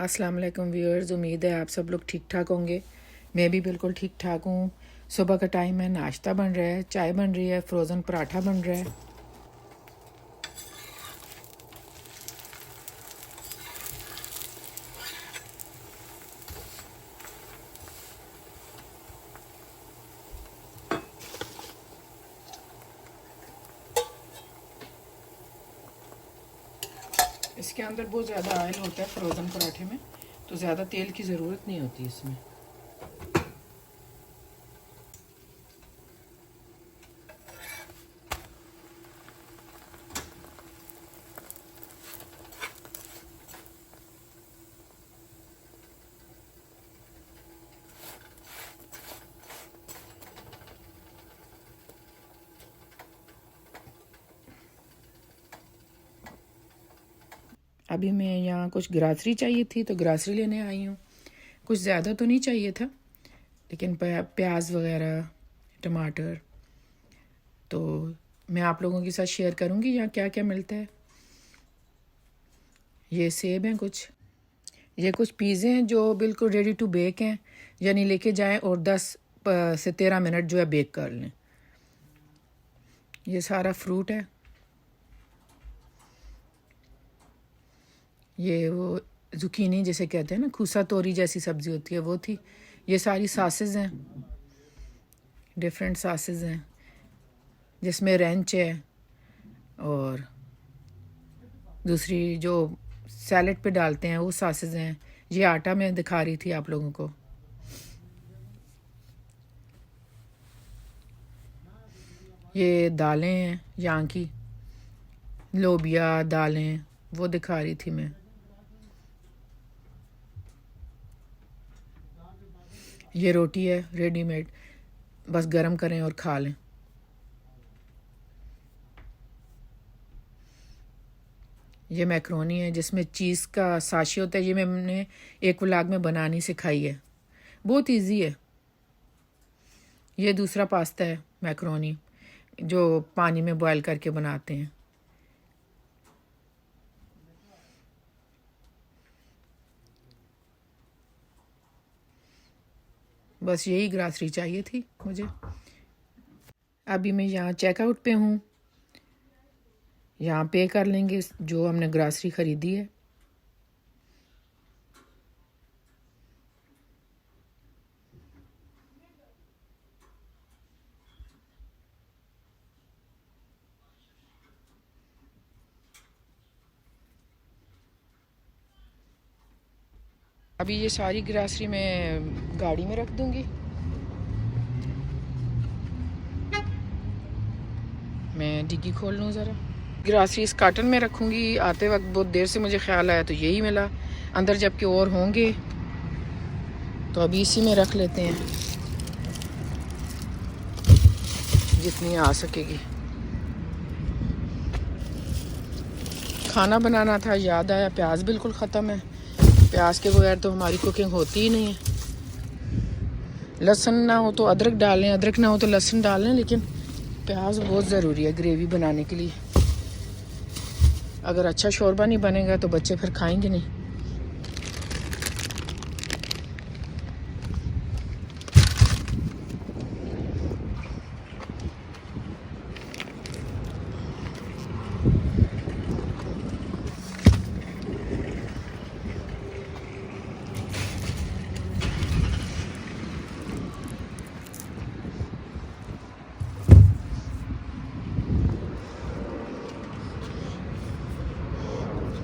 अस्सलाम वालेकुम व्यूअर्स, उम्मीद है आप सब लोग ठीक ठाक होंगे। मैं भी बिल्कुल ठीक ठाक हूँ। सुबह का टाइम है, नाश्ता बन रहा है, चाय बन रही है, फ्रोज़न पराठा बन रहा है। इसके अंदर बहुत ज़्यादा ऑयल होता है फ्रोज़न पराठे में, तो ज़्यादा तेल की ज़रूरत नहीं होती इसमें। अभी मैं यहाँ कुछ ग्रासरी चाहिए थी तो ग्रासरी लेने आई हूँ। कुछ ज़्यादा तो नहीं चाहिए था, लेकिन प्याज वगैरह, टमाटर, तो मैं आप लोगों के साथ शेयर करूँगी यहाँ क्या क्या मिलता है। ये सेब हैं कुछ, ये कुछ पिज़्ज़े हैं जो बिल्कुल रेडी टू बेक हैं, यानी लेके जाएं और 10 से 13 मिनट जो है बेक कर लें। ये सारा फ्रूट है। ये वो जुकीनी जैसे कहते हैं ना, खूसा तोरी जैसी सब्ज़ी होती है, वो थी। ये सारी सासेस हैं, डिफरेंट सासेस हैं, जिसमें रेंच है और दूसरी जो सैलेड पे डालते हैं वो सासेस हैं। ये आटा मैं दिखा रही थी आप लोगों को। ये दालें हैं यहाँ की, लोबिया दालें, वो दिखा रही थी मैं। ये रोटी है रेडीमेड, बस गरम करें और खा लें। ये मैक्रोनी है जिसमें चीज़ का साशी होता है। ये मैंने एक व्लॉग में बनानी सिखाई है, बहुत इजी है। ये दूसरा पास्ता है मैक्रोनी, जो पानी में बॉयल करके बनाते हैं। बस यही ग्रासरी चाहिए थी मुझे। अभी मैं यहाँ चेकआउट पे हूँ, यहाँ पे कर लेंगे जो हमने ग्रासरी ख़रीदी है। अभी ये सारी ग्रासरी मैं गाड़ी में रख दूँगी। मैं डिग्गी खोल लूँ ज़रा। ग्रासरी इस कार्टन में रखूँगी। आते वक्त बहुत देर से मुझे ख्याल आया तो यही मिला, अंदर जबकि और होंगे, तो अभी इसी में रख लेते हैं जितनी आ सकेगी। खाना बनाना था, याद आया प्याज बिल्कुल ख़त्म है। प्याज के बगैर तो हमारी कुकिंग होती ही नहीं है। लहसुन ना हो तो अदरक डालें, अदरक ना हो तो लहसुन डालें, लेकिन प्याज बहुत ज़रूरी है ग्रेवी बनाने के लिए। अगर अच्छा शोरबा नहीं बनेगा तो बच्चे फिर खाएंगे नहीं।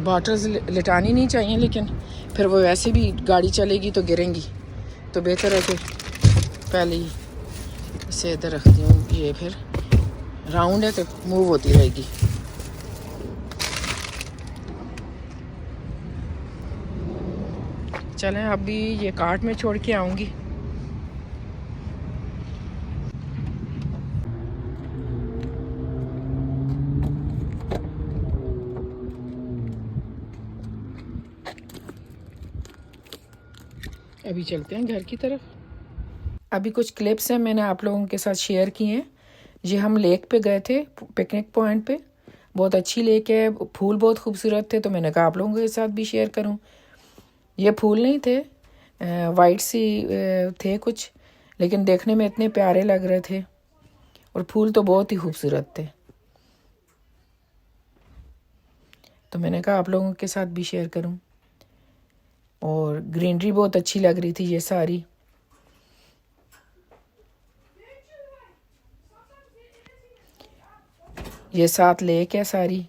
बॉटल्स लिटानी नहीं चाहिए, लेकिन फिर वो वैसे भी गाड़ी चलेगी तो गिरेंगी, तो बेहतर है कि पहले ही इसे इधर रखती हूँ। ये फिर राउंड है तो मूव होती रहेगी। चलें, अभी ये कार्ट में छोड़ के आऊँगी। अभी चलते हैं घर की तरफ। अभी कुछ क्लिप्स हैं मैंने आप लोगों के साथ शेयर किए हैं। ये हम लेक पे गए थे, पिकनिक पॉइंट पे। बहुत अच्छी लेक है, फूल बहुत खूबसूरत थे, तो मैंने कहा आप लोगों के साथ भी शेयर करूं। ये फूल नहीं थे, वाइट सी थे कुछ, लेकिन देखने में इतने प्यारे लग रहे थे और फूल तो बहुत ही खूबसूरत थे। तो मैंने कहा आप लोगों के साथ भी शेयर करूं। और ग्रीनरी बहुत अच्छी लग रही थी ये सारी। ये साथ लेक है सारी।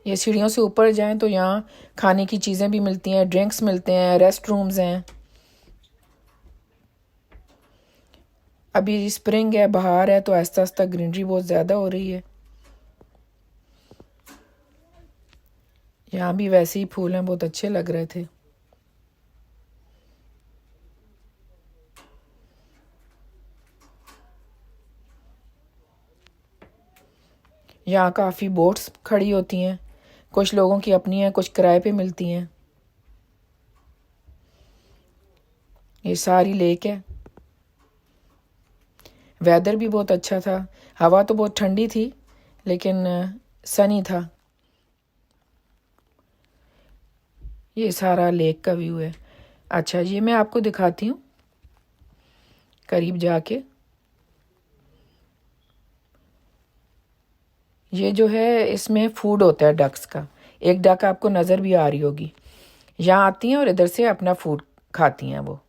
ये सीढ़ियों से ऊपर जाएं तो यहाँ खाने की चीज़ें भी मिलती हैं, ड्रिंक्स मिलते हैं, रेस्ट रूम्स हैं। अभी स्प्रिंग है, बहार है, तो आहिस्ता आहिस्ता ग्रीनरी बहुत ज़्यादा हो रही है। यहाँ भी वैसे ही फूल हैं, बहुत अच्छे लग रहे थे। यहाँ काफ़ी बोट्स खड़ी होती हैं, कुछ लोगों की अपनी हैं, कुछ किराए पे मिलती हैं। ये सारी लेक है। वेदर भी बहुत अच्छा था, हवा तो बहुत ठंडी थी लेकिन सनी था। ये सारा लेक का व्यू है। अच्छा, ये मैं आपको दिखाती हूँ करीब जाके। ये जो है इसमें फूड होता है डक्स का। एक डक आपको नज़र भी आ रही होगी, यहाँ आती हैं और इधर से अपना फूड खाती हैं वो।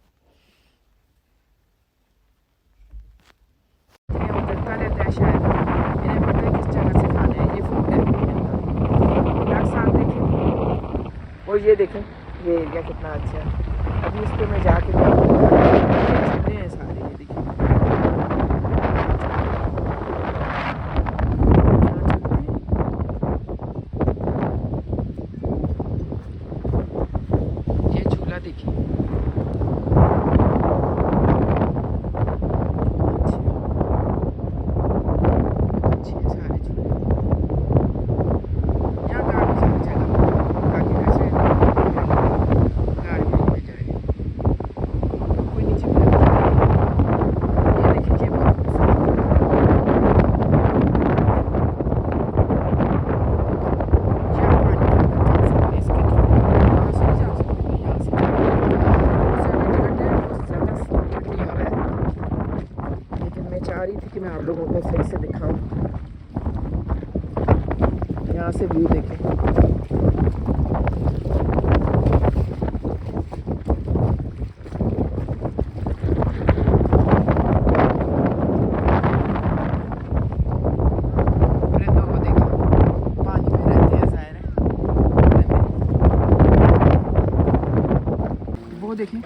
और ये देखें, ये एरिया कितना अच्छा है। अभी इस पे मैं जाके झूले हैं सारे, ये देखिए। ये झूला देखिए, अच्छे हैं सारे झूले। यहाँ काफ़ी सारी जगह ताकि वैसे गाड़ियों में जाए, कोई नीचे भी लगता है। ये देखिए, ये बहुत खूबसूरत है। यहाँ पानी के अंदर जा सकते हैं इसके थ्रू, वहाँ से नहीं जा सकते, यहाँ से ज़्यादा टिकट है, बहुत ज़्यादा टिकट लिया हुआ है। लेकिन मैं चाह रही थी कि मैं आप लोगों को सही से दिखाऊं। यहाँ से व्यू देखें। परिंदों को देखें, पानी में रहते हैं, ज़ाहिर है परिंदे। वो देखें,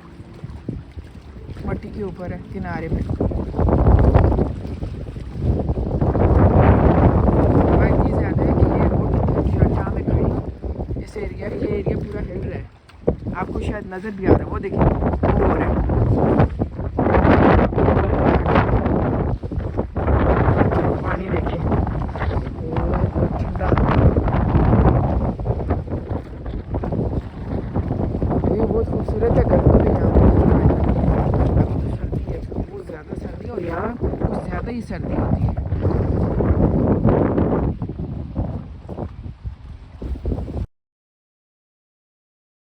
मट्टी के ऊपर है किनारे पे। बात ये ज़्यादा है कि ये रोड जहाँ मैं खड़ी हूँ, इस एरिया, ये एरिया पूरा हिल रहा है। आपको शायद नज़र भी आ रहा है, वो देखिए, वो हो रहा है। पानी देखिए, बहुत ठंडा। ये बहुत खूबसूरत है। गर्मी में यहाँ पर अभी तो सर्दी है, बहुत ज़्यादा सर्दी, और यहाँ कुछ ज़्यादा ही सर्दी होती है।